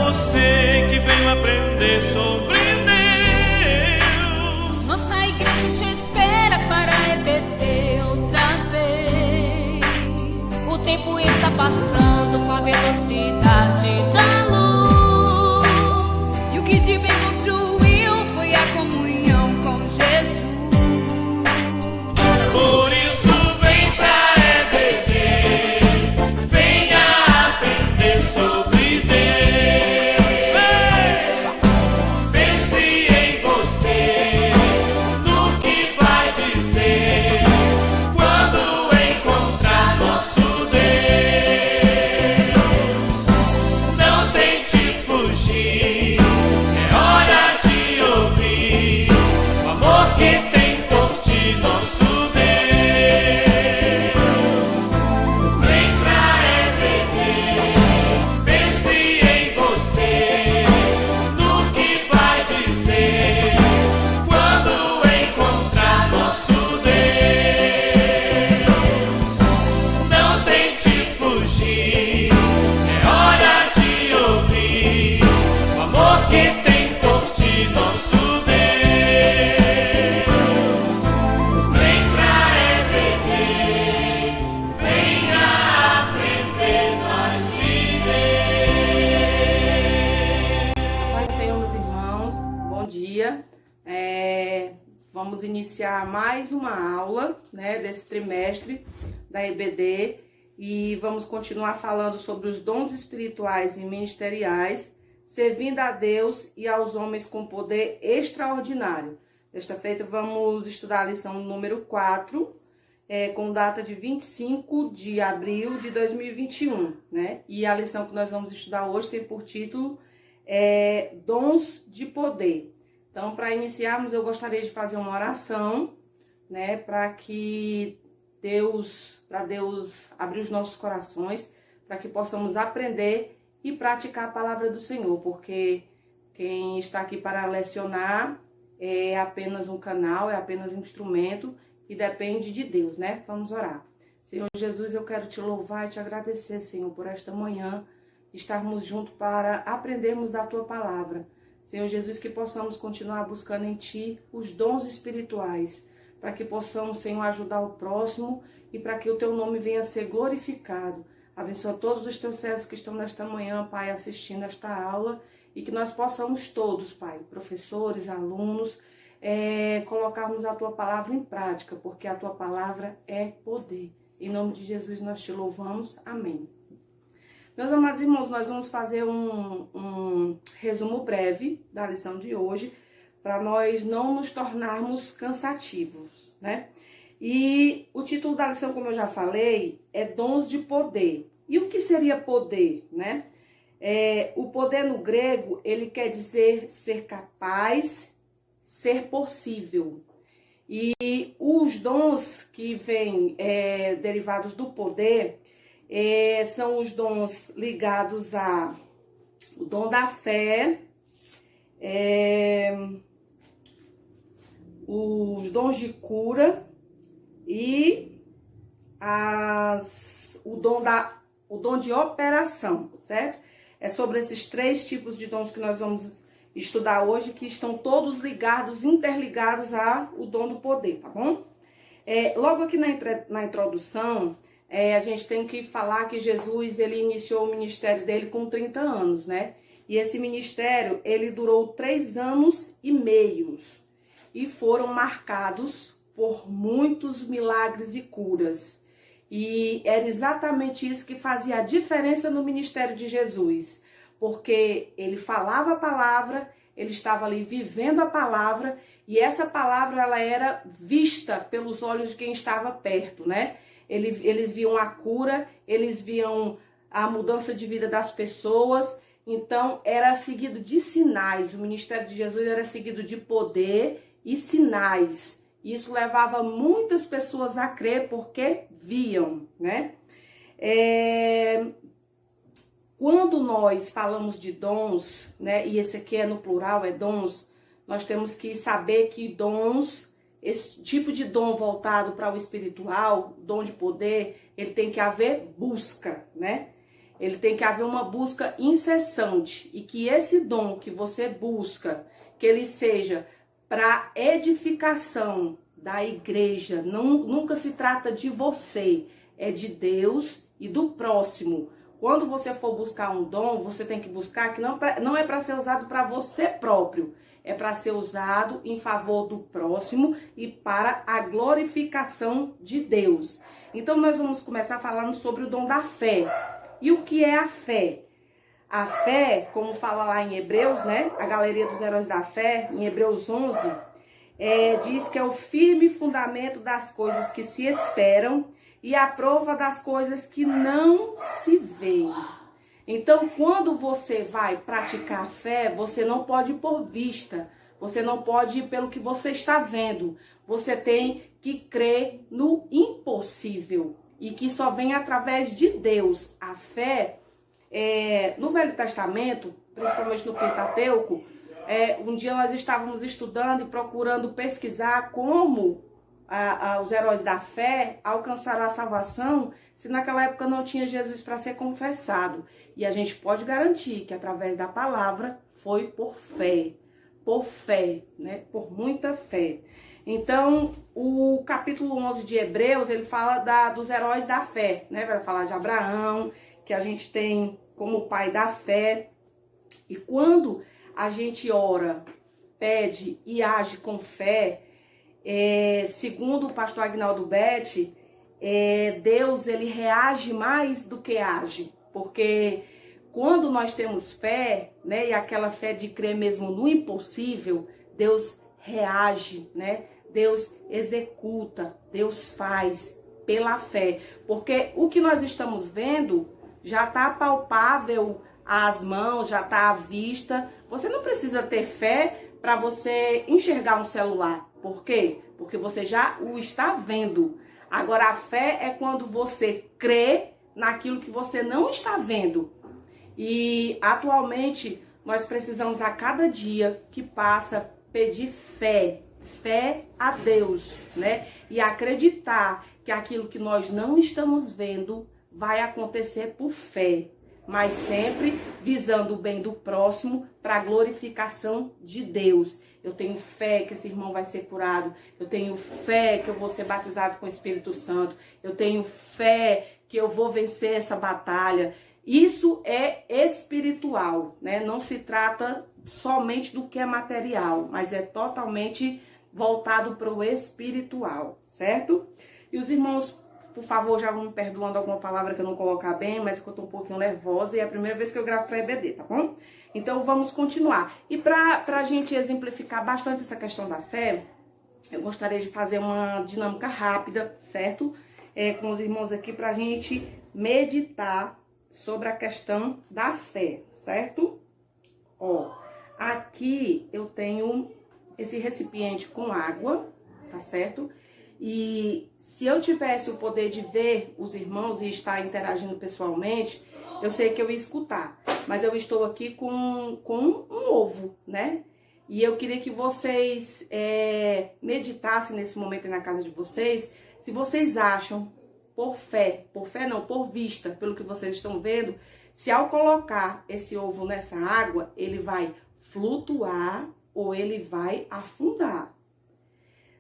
você que veio aprender sobre Deus. Nossa igreja te espera para EBD outra vez. O tempo está passando com a velocidade da luz, e o que de bem construiu foi a comunhão com Jesus. Por isso vem pra EBD, venha aprender sobre Deus. Pense em você, no que vai dizer quando encontrar nosso Deus. Não tente fugir, é hora de ouvir o amor que tem por ti nosso Deus. Vem pra EBD, pense em você, no que vai dizer quando encontrar nosso Deus. Não tente fugir, é hora de ouvir o amor que tem por ti nosso Deus. Vem pra EBD, venha aprender mais de Deus. Pai Senhor, meus irmãos, bom dia. Vamos iniciar mais uma aula, desse trimestre da EBD e vamos continuar falando sobre os dons espirituais e ministeriais, servindo a Deus e aos homens com poder extraordinário. Desta feita, vamos estudar a lição número 4, com data de 25 de abril de 2021, E a lição que nós vamos estudar hoje tem por título Dons de Poder. Então, para iniciarmos, eu gostaria de fazer uma oração, para que Deus abrir os nossos corações, para que possamos aprender e praticar a palavra do Senhor, porque quem está aqui para lecionar é apenas um canal, é apenas um instrumento e depende de Deus, Vamos orar. Senhor Jesus, eu quero te louvar e te agradecer, Senhor, por esta manhã, estarmos juntos para aprendermos da tua palavra. Senhor Jesus, que possamos continuar buscando em ti os dons espirituais, para que possamos, Senhor, ajudar o próximo e para que o teu nome venha a ser glorificado. Abençoa todos os teus servos que estão nesta manhã, Pai, assistindo esta aula, e que nós possamos todos, Pai, professores, alunos, colocarmos a tua palavra em prática, porque a tua palavra é poder. Em nome de Jesus nós te louvamos. Amém. Meus amados irmãos, nós vamos fazer um resumo breve da lição de hoje, para nós não nos tornarmos cansativos, E o título da lição, como eu já falei, é Dons de Poder. E o que seria poder, O poder no grego, ele quer dizer ser capaz, ser possível. E os dons que vêm derivados do poder são os dons ligados ao dom da fé, os dons de cura e o dom de operação, certo? É sobre esses 3 tipos de dons que nós vamos estudar hoje, que estão todos ligados, interligados ao dom do poder, tá bom? Logo aqui na introdução, a gente tem que falar que Jesus, ele iniciou o ministério dele com 30 anos, E esse ministério, ele durou 3 anos e meio e foram marcados por muitos milagres e curas. E era exatamente isso que fazia a diferença no ministério de Jesus, porque ele falava a palavra, ele estava ali vivendo a palavra, e essa palavra ela era vista pelos olhos de quem estava perto, Eles viam a cura, eles viam a mudança de vida das pessoas. Então era seguido de sinais. O ministério de Jesus era seguido de poder e sinais. Isso levava muitas pessoas a crer porque viam, Quando nós falamos de dons, e esse aqui é no plural, é dons, nós temos que saber que dons, esse tipo de dom voltado para o espiritual, dom de poder, ele tem que haver busca, Ele tem que haver uma busca incessante e que esse dom que você busca, que ele seja para edificação da igreja. Nunca se trata de você, é de Deus e do próximo. Quando você for buscar um dom, você tem que buscar que não é para ser usado para você próprio, é para ser usado em favor do próximo e para a glorificação de Deus. Então nós vamos começar falando sobre o dom da fé. E o que é a fé? A fé, como fala lá em Hebreus, né? A galeria dos heróis da fé, em Hebreus 11, diz que é o firme fundamento das coisas que se esperam e a prova das coisas que não se veem. Então, quando você vai praticar a fé, você não pode ir por vista, você não pode ir pelo que você está vendo. Você tem que crer no impossível e que só vem através de Deus. A fé, no Velho Testamento, principalmente no Pentateuco, um dia nós estávamos estudando e procurando pesquisar como os heróis da fé alcançaram a salvação se naquela época não tinha Jesus para ser confessado. E a gente pode garantir que através da palavra foi por fé, né? Por muita fé. Então, o capítulo 11 de Hebreus, ele fala dos heróis da fé, né? Vai falar de Abraão, que a gente tem como pai da fé. E quando a gente ora, pede e age com fé, segundo o pastor Agnaldo Betti, Deus, ele reage mais do que age. Porque quando nós temos fé, né, e aquela fé de crer mesmo no impossível, Deus reage, né? Deus executa, Deus faz pela fé. Porque o que nós estamos vendo já está palpável às mãos, já está à vista. Você não precisa ter fé para você enxergar um celular. Por quê? Porque você já o está vendo. Agora, a fé é quando você crê naquilo que você não está vendo. E atualmente nós precisamos a cada dia que passa pedir fé a Deus, né? E acreditar que aquilo que nós não estamos vendo vai acontecer por fé, mas sempre visando o bem do próximo para a glorificação de Deus. Eu tenho fé que esse irmão vai ser curado. Eu tenho fé que eu vou ser batizado com o Espírito Santo. Eu tenho fé que eu vou vencer essa batalha. Isso é espiritual, né? Não se trata somente do que é material, mas é totalmente voltado para o espiritual, certo? E os irmãos, por favor, já vão me perdoando alguma palavra que eu não colocar bem, mas que eu tô um pouquinho nervosa e é a primeira vez que eu gravo para EBD, tá bom? Então vamos continuar. E para a gente exemplificar bastante essa questão da fé, eu gostaria de fazer uma dinâmica rápida, certo? Com os irmãos aqui para a gente meditar sobre a questão da fé, certo? Ó, aqui eu tenho esse recipiente com água, tá certo? E se eu tivesse o poder de ver os irmãos e estar interagindo pessoalmente, eu sei que eu ia escutar. Mas eu estou aqui com um ovo, né? E eu queria que vocês meditassem nesse momento aí na casa de vocês, se vocês acham, por fé não, por vista, pelo que vocês estão vendo, se ao colocar esse ovo nessa água, ele vai flutuar ou ele vai afundar.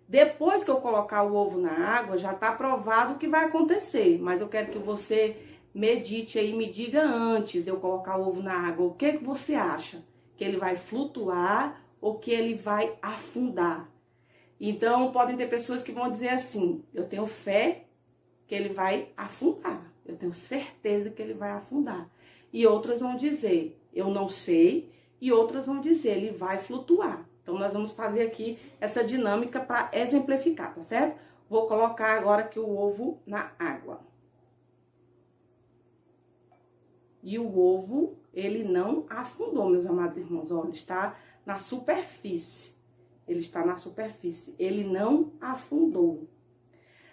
Depois que eu colocar o ovo na água, já está provado o que vai acontecer. Mas eu quero que você medite aí, me diga antes de eu colocar o ovo na água, o que você acha? Que ele vai flutuar ou que ele vai afundar? Então, podem ter pessoas que vão dizer assim, eu tenho fé que ele vai afundar. Eu tenho certeza que ele vai afundar. E outras vão dizer, eu não sei. E outras vão dizer, ele vai flutuar. Então, nós vamos fazer aqui essa dinâmica para exemplificar, tá certo? Vou colocar agora aqui o ovo na água. E o ovo, ele não afundou, meus amados irmãos. Olha, ele está na superfície. Ele está na superfície. Ele não afundou.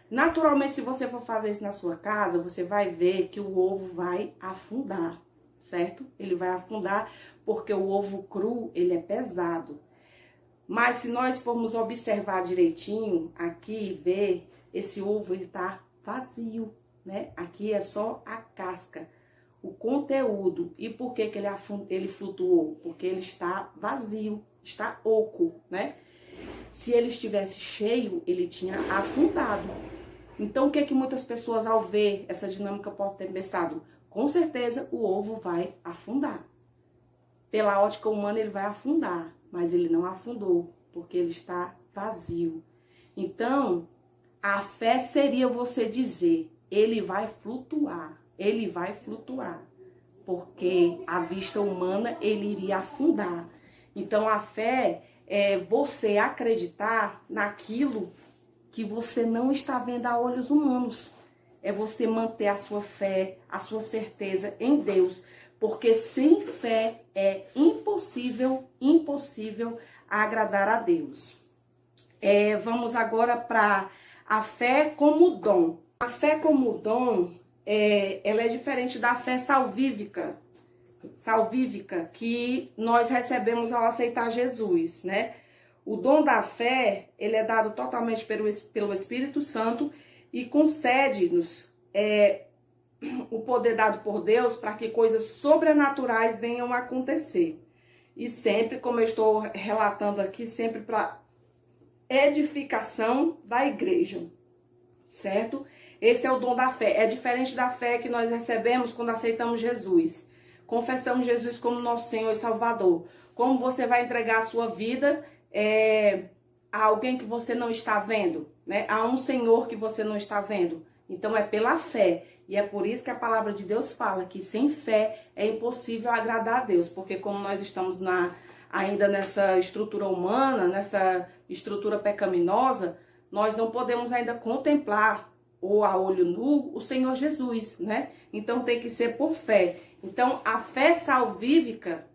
Naturalmente, se você for fazer isso na sua casa, você vai ver que o ovo vai afundar, certo? Ele vai afundar porque o ovo cru, ele é pesado. Mas se nós formos observar direitinho aqui, ver, esse ovo, ele tá vazio, né? Aqui é só a casca. o conteúdo. E por que ele flutuou? Porque ele está vazio, está oco, né? Se ele estivesse cheio, ele tinha afundado. Então, o que é que muitas pessoas, ao ver essa dinâmica, podem ter pensado? Com certeza, o ovo vai afundar. Pela ótica humana, ele vai afundar, mas ele não afundou, porque ele está vazio. Então, a fé seria você dizer, ele vai flutuar, porque à vista humana, ele iria afundar. Então, a fé é você acreditar naquilo que você não está vendo a olhos humanos. É você manter a sua fé, a sua certeza em Deus. Porque sem fé é impossível agradar a Deus. Vamos agora para a fé como dom. A fé como dom, ela é diferente da fé salvífica que nós recebemos ao aceitar Jesus, né? O dom da fé, ele é dado totalmente pelo Espírito Santo e concede-nos o poder dado por Deus para que coisas sobrenaturais venham a acontecer. E sempre, como eu estou relatando aqui, sempre para edificação da igreja, certo? Esse é o dom da fé. É diferente da fé que nós recebemos quando aceitamos Jesus. Confessamos Jesus como nosso Senhor e Salvador. Como você vai entregar a sua vida a alguém que você não está vendo, né? A um Senhor que você não está vendo. Então é pela fé. E é por isso que a palavra de Deus fala que sem fé é impossível agradar a Deus. Porque como nós estamos ainda nessa estrutura humana, nessa estrutura pecaminosa, nós não podemos ainda contemplar ou a olho nu o Senhor Jesus, né? Então tem que ser por fé. Então a fé salvífica,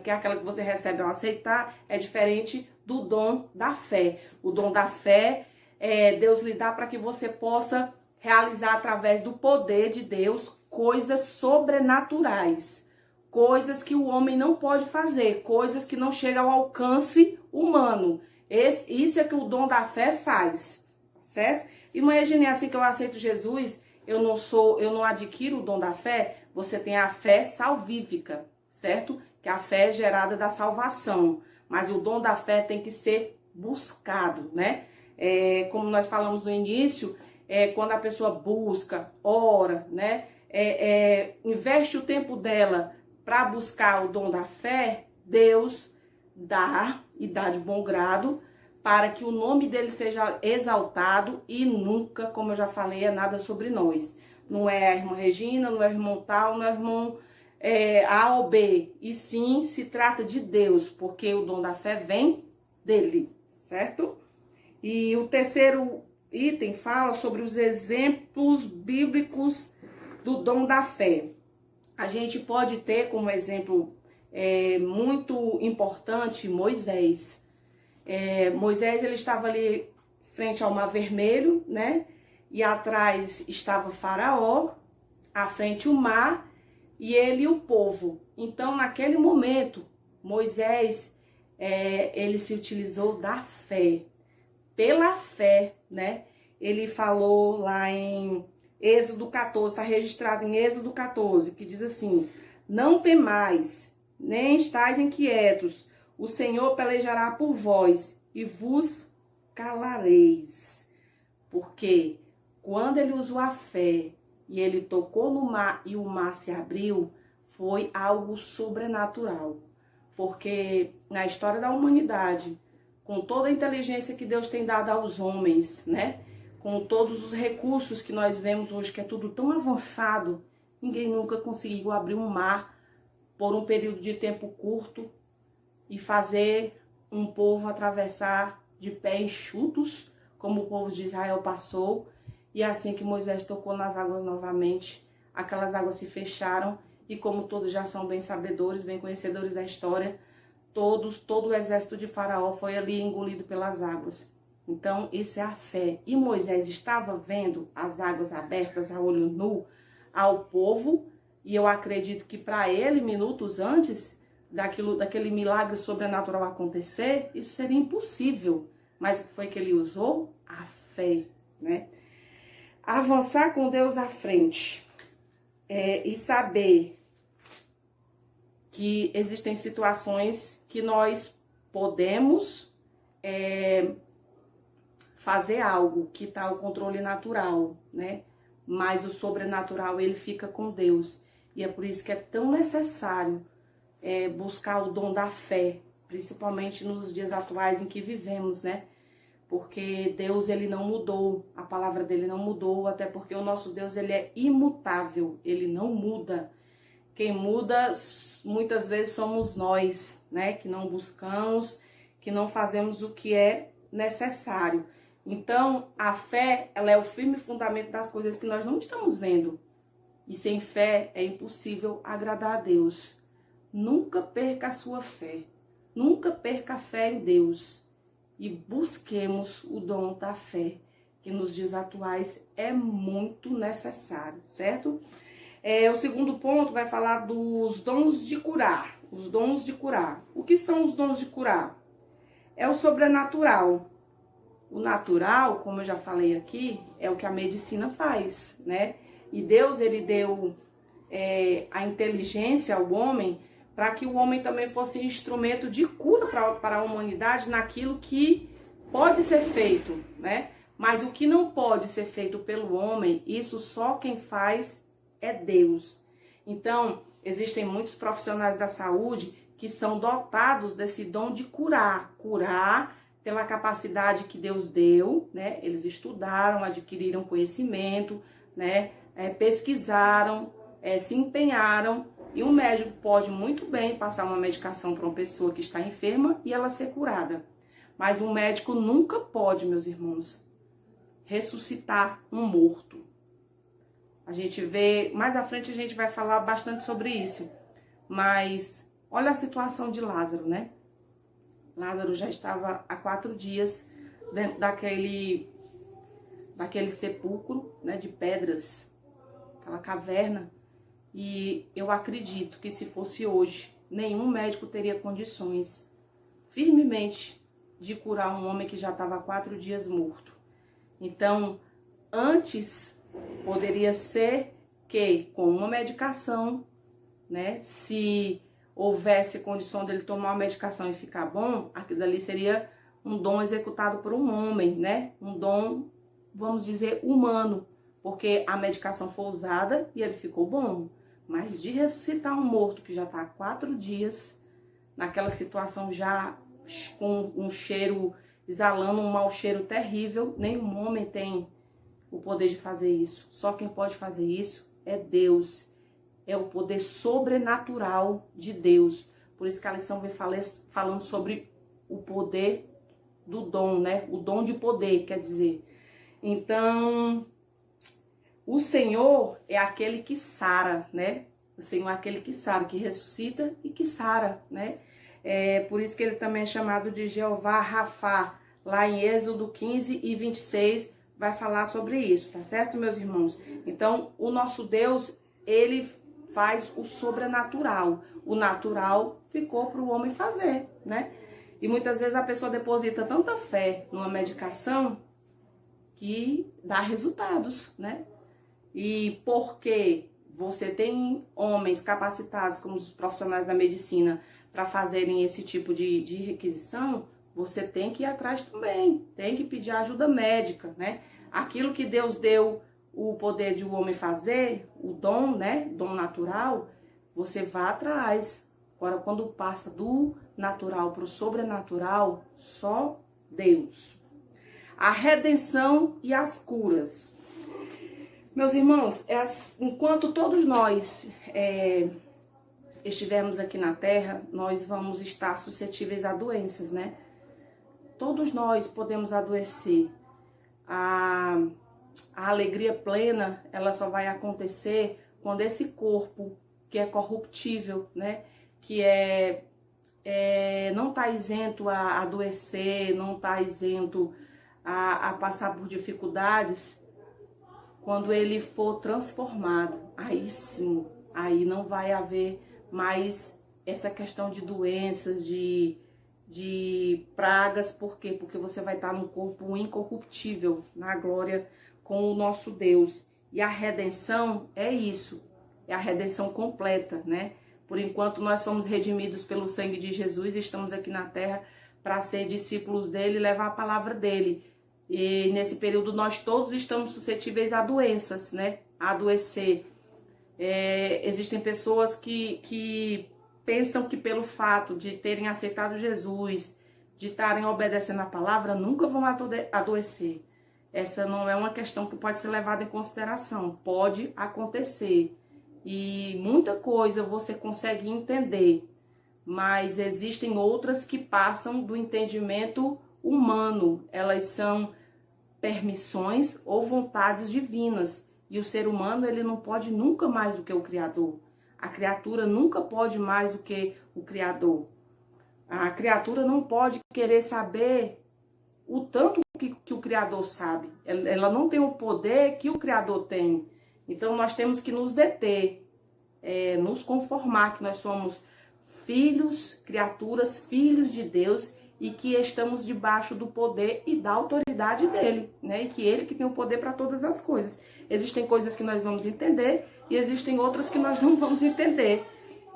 que é aquela que você recebe ao aceitar, é diferente do dom da fé. O dom da fé, Deus lhe dá para que você possa realizar através do poder de Deus coisas sobrenaturais. Coisas que o homem não pode fazer, coisas que não chegam ao alcance humano. Isso é que o dom da fé faz, certo? Imagine assim que eu aceito Jesus, eu não adquiro o dom da fé, você tem a fé salvífica, certo? Que é a fé gerada da salvação. Mas o dom da fé tem que ser buscado, né? Como nós falamos no início, quando a pessoa busca, ora, né? Investe o tempo dela para buscar o dom da fé, Deus dá e dá de bom grado para que o nome dele seja exaltado e nunca, como eu já falei, é nada sobre nós. Não é a irmã Regina, não é o irmão tal, não é o irmão A ou B. E sim, se trata de Deus, porque o dom da fé vem dele, certo? E o terceiro item fala sobre os exemplos bíblicos do dom da fé. A gente pode ter como exemplo muito importante Moisés. Moisés, ele estava ali frente ao Mar Vermelho, né? E atrás estava Faraó, à frente o mar e ele e o povo. Então, naquele momento, Moisés, ele se utilizou da fé. Pela fé, né? Ele falou lá em Êxodo 14, está registrado em Êxodo 14, que diz assim: não temais, nem estais inquietos, o Senhor pelejará por vós e vos calareis. Porque quando ele usou a fé e ele tocou no mar e o mar se abriu, foi algo sobrenatural. Porque na história da humanidade, com toda a inteligência que Deus tem dado aos homens, né? Com todos os recursos que nós vemos hoje, que é tudo tão avançado, ninguém nunca conseguiu abrir um mar por um período de tempo curto e fazer um povo atravessar de pés enxutos, como o povo de Israel passou. E assim que Moisés tocou nas águas novamente, aquelas águas se fecharam e, como todos já são bem sabedores, bem conhecedores da história, todo o exército de Faraó foi ali engolido pelas águas. Então, isso é a fé. E Moisés estava vendo as águas abertas a olho nu ao povo, e eu acredito que para ele, minutos antes daquele milagre sobrenatural acontecer, isso seria impossível. Mas o que foi que ele usou? A fé, né? Avançar com Deus à frente. e saber que existem situações que nós podemos fazer algo que está ao controle natural, né? Mas o sobrenatural, ele fica com Deus. E é por isso que é tão necessário buscar o dom da fé, principalmente nos dias atuais em que vivemos, né? Porque Deus, ele não mudou, a palavra dele não mudou, até porque o nosso Deus, ele é imutável, ele não muda. Quem muda, muitas vezes, somos nós, né? Que não buscamos, que não fazemos o que é necessário. Então, a fé, ela é o firme fundamento das coisas que nós não estamos vendo. E sem fé é impossível agradar a Deus. Nunca perca a sua fé. Nunca perca a fé em Deus. E busquemos o dom da fé, que nos dias atuais é muito necessário, certo? O segundo ponto vai falar dos dons de curar. Os dons de curar. O que são os dons de curar? É o sobrenatural. O natural, como eu já falei aqui, é o que a medicina faz, né? E Deus, ele deu a inteligência ao homem para que o homem também fosse instrumento de cura para a humanidade naquilo que pode ser feito, né? Mas o que não pode ser feito pelo homem, isso só quem faz é Deus. Então, existem muitos profissionais da saúde que são dotados desse dom de curar. Curar pela capacidade que Deus deu, né? Eles estudaram, adquiriram conhecimento, né? Pesquisaram, se empenharam. E um médico pode muito bem passar uma medicação para uma pessoa que está enferma e ela ser curada. Mas um médico nunca pode, meus irmãos, ressuscitar um morto. A gente vê, mais à frente a gente vai falar bastante sobre isso. Mas olha a situação de Lázaro, né? Lázaro já estava há 4 dias dentro daquele sepulcro, né, de pedras, aquela caverna. E eu acredito que se fosse hoje, nenhum médico teria condições firmemente de curar um homem que já estava há 4 dias morto. Então, antes poderia ser que com uma medicação, né, se houvesse condição dele tomar uma medicação e ficar bom, aquilo ali seria um dom executado por um homem, né? Um dom, vamos dizer, humano, porque a medicação foi usada e ele ficou bom. Mas de ressuscitar um morto que já está há 4 dias, naquela situação já com um cheiro, exalando um mau cheiro terrível, nenhum homem tem o poder de fazer isso. Só quem pode fazer isso é Deus. É o poder sobrenatural de Deus. Por isso que a lição vem falando sobre o poder do dom, né? O dom de poder, quer dizer. Então, o Senhor é aquele que sara, né? O Senhor é aquele que sara, que ressuscita e que sara, né? Por isso que ele também é chamado de Jeová Rafá. Lá em Êxodo 15 e 26 vai falar sobre isso, tá certo, meus irmãos? Então, o nosso Deus, ele faz o sobrenatural. O natural ficou para o homem fazer, né? E muitas vezes a pessoa deposita tanta fé numa medicação que dá resultados, né? E porque você tem homens capacitados, como os profissionais da medicina, para fazerem esse tipo de requisição, você tem que ir atrás também, tem que pedir ajuda médica, né? Aquilo que Deus deu o poder de o homem fazer, o dom, né? Dom natural, você vai atrás. Agora, quando passa do natural para o sobrenatural, só Deus. A redenção e as curas. Meus irmãos, enquanto todos nós estivermos aqui na Terra, nós vamos estar suscetíveis a doenças, né? Todos nós podemos adoecer. A alegria plena, ela só vai acontecer quando esse corpo, que é corruptível, né? Que não está isento a adoecer, não está isento a passar por dificuldades, quando ele for transformado, aí sim, aí não vai haver mais essa questão de doenças, de pragas. Por quê? Porque você vai estar num corpo incorruptível, na glória com o nosso Deus. E a redenção é isso, é a redenção completa, né? Por enquanto nós somos redimidos pelo sangue de Jesus e estamos aqui na terra para ser discípulos dele e levar a palavra dele. E nesse período nós todos estamos suscetíveis a doenças, né? A adoecer. Existem pessoas que pensam que pelo fato de terem aceitado Jesus, de estarem obedecendo a palavra, nunca vão adoecer. Essa não é uma questão que pode ser levada em consideração. Pode acontecer. E muita coisa você consegue entender, mas existem outras que passam do entendimento humano. Elas são permissões ou vontades divinas. E o ser humano, ele não pode nunca mais do que o Criador. A criatura nunca pode mais do que o Criador. A criatura não pode querer saber o tanto que o Criador sabe. Ela não tem o poder que o Criador tem. Então nós temos que nos deter, nos conformar que nós somos filhos, criaturas, filhos de Deus e que estamos debaixo do poder e da autoridade dele, né? E que ele que tem o poder para todas as coisas. Existem coisas que nós vamos entender e existem outras que nós não vamos entender.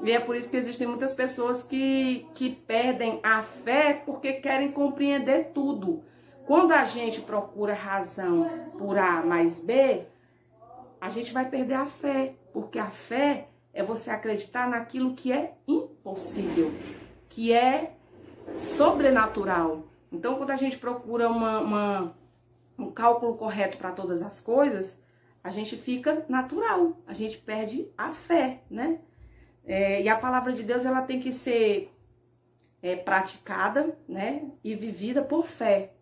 E é por isso que existem muitas pessoas que perdem a fé porque querem compreender tudo. Quando a gente procura razão por A mais B, a gente vai perder a fé, porque a fé é você acreditar naquilo que é impossível, que é sobrenatural. Então, quando a gente procura um cálculo correto para todas as coisas, a gente fica natural, a gente perde a fé, né? E a palavra de Deus, ela tem que ser praticada, né? E vivida por fé,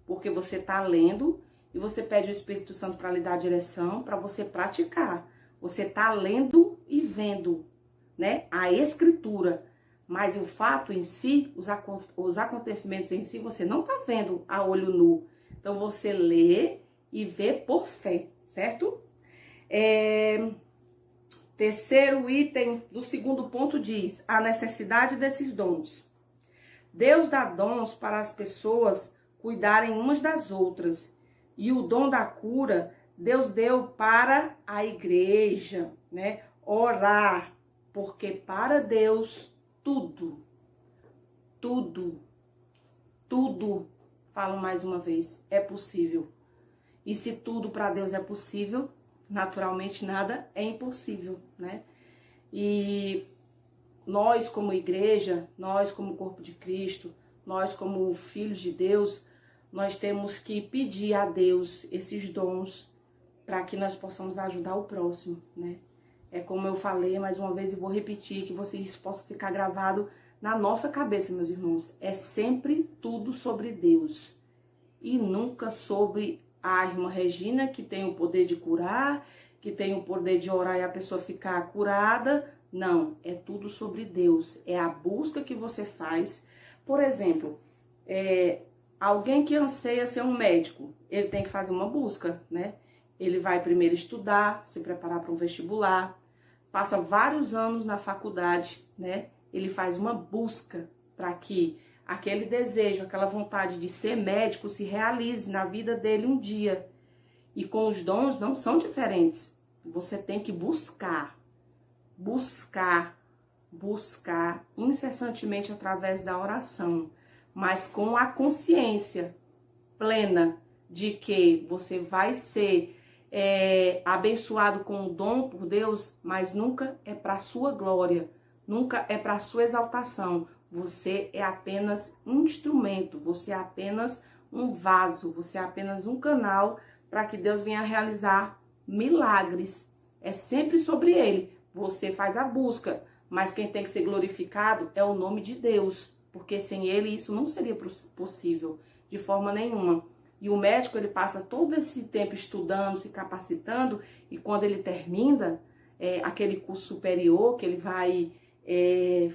porque você está lendo e você pede o Espírito Santo para lhe dar a direção, para você praticar. Você está lendo e vendo, né? A Escritura. Mas o fato em si, os acontecimentos em si, você não está vendo a olho nu. Então você lê e vê por fé, certo? Terceiro item do segundo ponto diz a necessidade desses dons. Deus dá dons para as pessoas cuidarem umas das outras. E o dom da cura, Deus deu para a igreja, né? Orar, porque para Deus tudo, falo mais uma vez, é possível. E se tudo para Deus é possível, naturalmente nada é impossível, né? E nós como igreja, nós como corpo de Cristo, nós como filhos de Deus, nós temos que pedir a Deus esses dons para que nós possamos ajudar o próximo, né? É como eu falei mais uma vez e vou repetir, que vocês possam ficar gravado na nossa cabeça, meus irmãos. É sempre tudo sobre Deus e nunca sobre a irmã Regina, que tem o poder de curar, que tem o poder de orar e a pessoa ficar curada. Não, é tudo sobre Deus. É a busca que você faz. Por exemplo, alguém que anseia ser um médico, ele tem que fazer uma busca, né? Ele vai primeiro estudar, se preparar para um vestibular, passa vários anos na faculdade, né? Ele faz uma busca para que aquele desejo, aquela vontade de ser médico se realize na vida dele um dia. E com os dons não são diferentes. Você tem que buscar incessantemente através da oração, mas com a consciência plena de que você vai ser abençoado com o dom por Deus, mas nunca é para sua glória, nunca é para sua exaltação. Você é apenas um instrumento, você é apenas um vaso, você é apenas um canal para que Deus venha realizar milagres. É sempre sobre ele. Você faz a busca, mas quem tem que ser glorificado é o nome de Deus, porque sem ele isso não seria possível de forma nenhuma. E o médico, ele passa todo esse tempo estudando, se capacitando, e quando ele termina aquele curso superior, que ele vai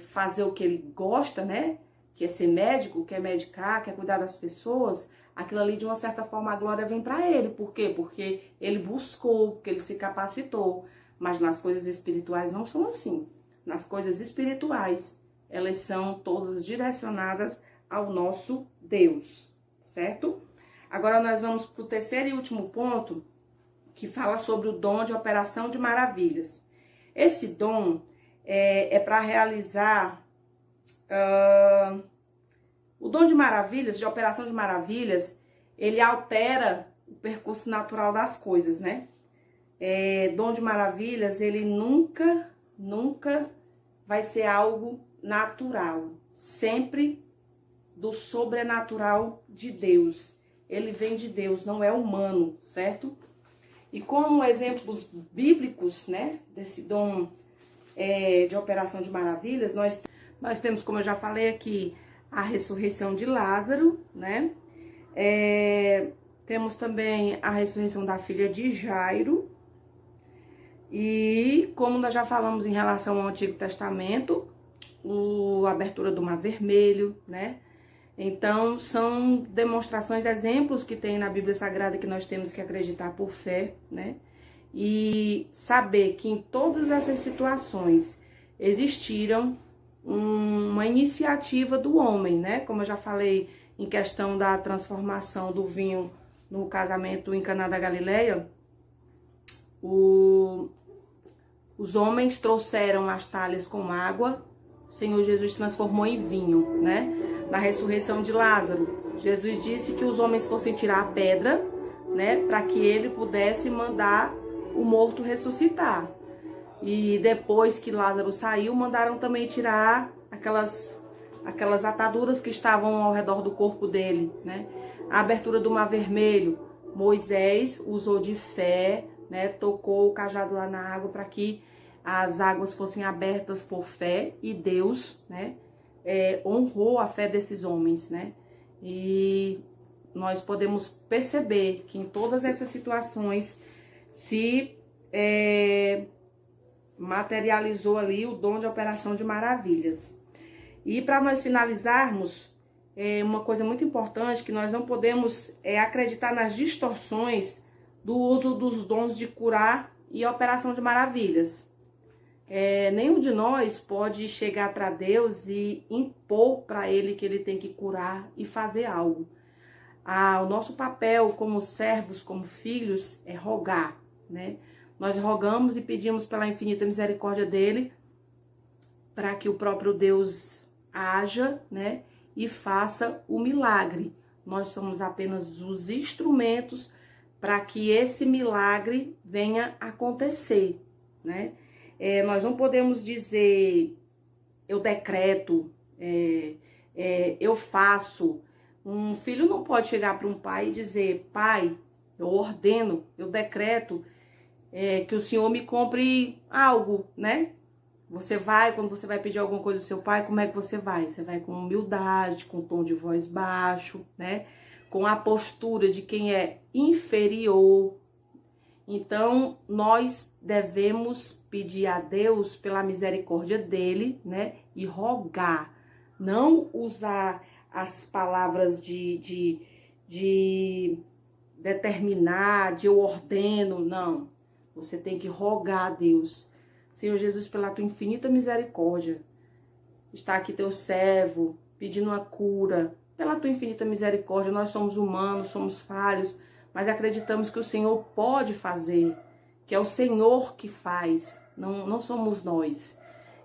fazer o que ele gosta, né? Que é ser médico, quer medicar, quer cuidar das pessoas, aquilo ali, de uma certa forma, a glória vem para ele. Por quê? Porque ele buscou, porque ele se capacitou. Mas nas coisas espirituais não são assim. Nas coisas espirituais, elas são todas direcionadas ao nosso Deus, certo? Agora nós vamos para o terceiro e último ponto, que fala sobre o dom de operação de maravilhas. Esse dom é para realizar o dom de maravilhas, de operação de maravilhas. Ele altera o percurso natural das coisas, né? Dom de maravilhas, ele nunca vai ser algo natural, sempre do sobrenatural de Deus. Ele vem de Deus, não é humano, certo? E como exemplos bíblicos, né, desse dom de operação de maravilhas, nós temos, como eu já falei aqui, a ressurreição de Lázaro, né? Temos também a ressurreição da filha de Jairo. E como nós já falamos em relação ao Antigo Testamento, a abertura do Mar Vermelho, né? Então, são demonstrações, exemplos que tem na Bíblia Sagrada que nós temos que acreditar por fé, né? E saber que em todas essas situações existiram uma iniciativa do homem, né? Como eu já falei em questão da transformação do vinho no casamento em Caná da Galileia, os homens trouxeram as talhas com água, o Senhor Jesus transformou em vinho, né? Na ressurreição de Lázaro, Jesus disse que os homens fossem tirar a pedra, né? Para que ele pudesse mandar o morto ressuscitar. E depois que Lázaro saiu, mandaram também tirar aquelas ataduras que estavam ao redor do corpo dele, né? A abertura do Mar Vermelho, Moisés usou de fé, né? Tocou o cajado lá na água para que as águas fossem abertas por fé, e Deus, né, honrou a fé desses homens, né? E nós podemos perceber que em todas essas situações se materializou ali o dom de operação de maravilhas. E para nós finalizarmos, uma coisa muito importante, que nós não podemos acreditar nas distorções do uso dos dons de curar e operação de maravilhas. Nenhum de nós pode chegar para Deus e impor para Ele que Ele tem que curar e fazer algo. O nosso papel como servos, como filhos, é rogar, né? Nós rogamos e pedimos pela infinita misericórdia dEle para que o próprio Deus haja, né? E faça o milagre. Nós somos apenas os instrumentos para que esse milagre venha acontecer, né? Nós não podemos dizer, eu decreto, eu faço. Um filho não pode chegar para um pai e dizer, pai, eu ordeno, eu decreto que o senhor me compre algo, né? Quando você vai pedir alguma coisa do seu pai, como é que você vai? Você vai com humildade, com tom de voz baixo, né? Com a postura de quem é inferior. Então, nós devemos pedir a Deus pela misericórdia dele, né? E rogar. Não usar as palavras de determinar, de eu ordeno, não. Você tem que rogar a Deus. Senhor Jesus, pela tua infinita misericórdia, está aqui teu servo pedindo uma cura. Pela tua infinita misericórdia, nós somos humanos, somos falhos, mas acreditamos que o Senhor pode fazer, que é o Senhor que faz, não somos nós.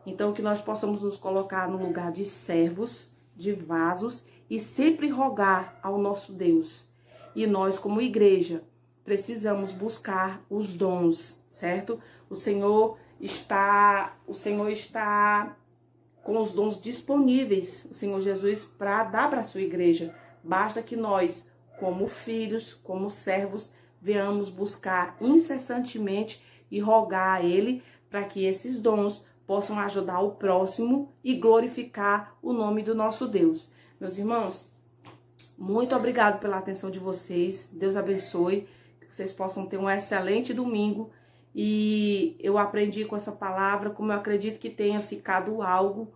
Então, que nós possamos nos colocar no lugar de servos, de vasos, e sempre rogar ao nosso Deus. E nós, como igreja, precisamos buscar os dons, certo? O Senhor está com os dons disponíveis, o Senhor Jesus, para dar para a sua igreja. Basta que nós, como filhos, como servos, venhamos buscar incessantemente e rogar a Ele para que esses dons possam ajudar o próximo e glorificar o nome do nosso Deus. Meus irmãos, muito obrigado pela atenção de vocês. Deus abençoe, que vocês possam ter um excelente domingo. E eu aprendi com essa palavra, como eu acredito que tenha ficado algo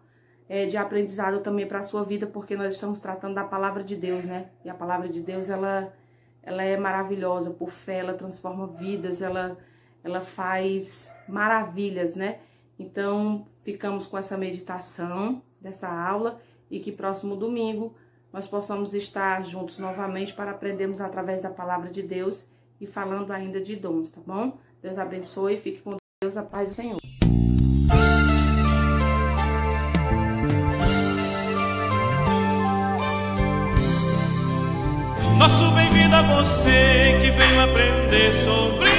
de aprendizado também para a sua vida, porque nós estamos tratando da palavra de Deus, né? E a palavra de Deus, ela é maravilhosa. Por fé, ela transforma vidas, ela faz maravilhas, né? Então, ficamos com essa meditação dessa aula, e que próximo domingo nós possamos estar juntos novamente para aprendermos através da palavra de Deus e falando ainda de dons, tá bom? Deus abençoe, fique com Deus, a paz do Senhor. Nosso bem-vindo a você que veio aprender sobre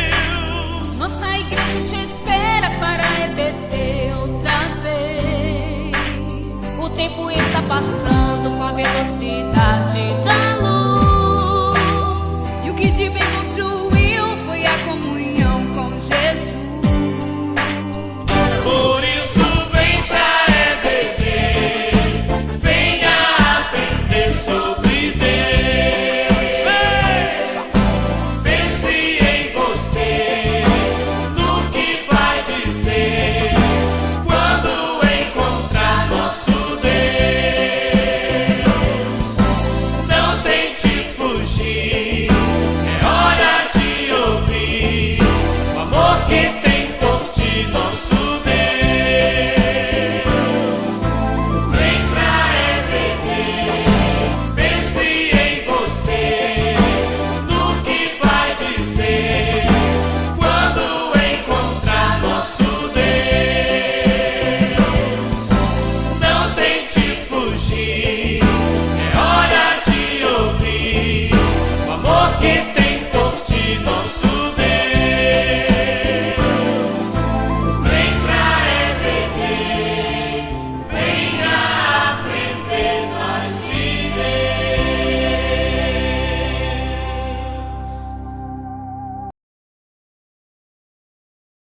Deus. Nossa igreja te espera para EBD outra vez. O tempo está passando com a velocidade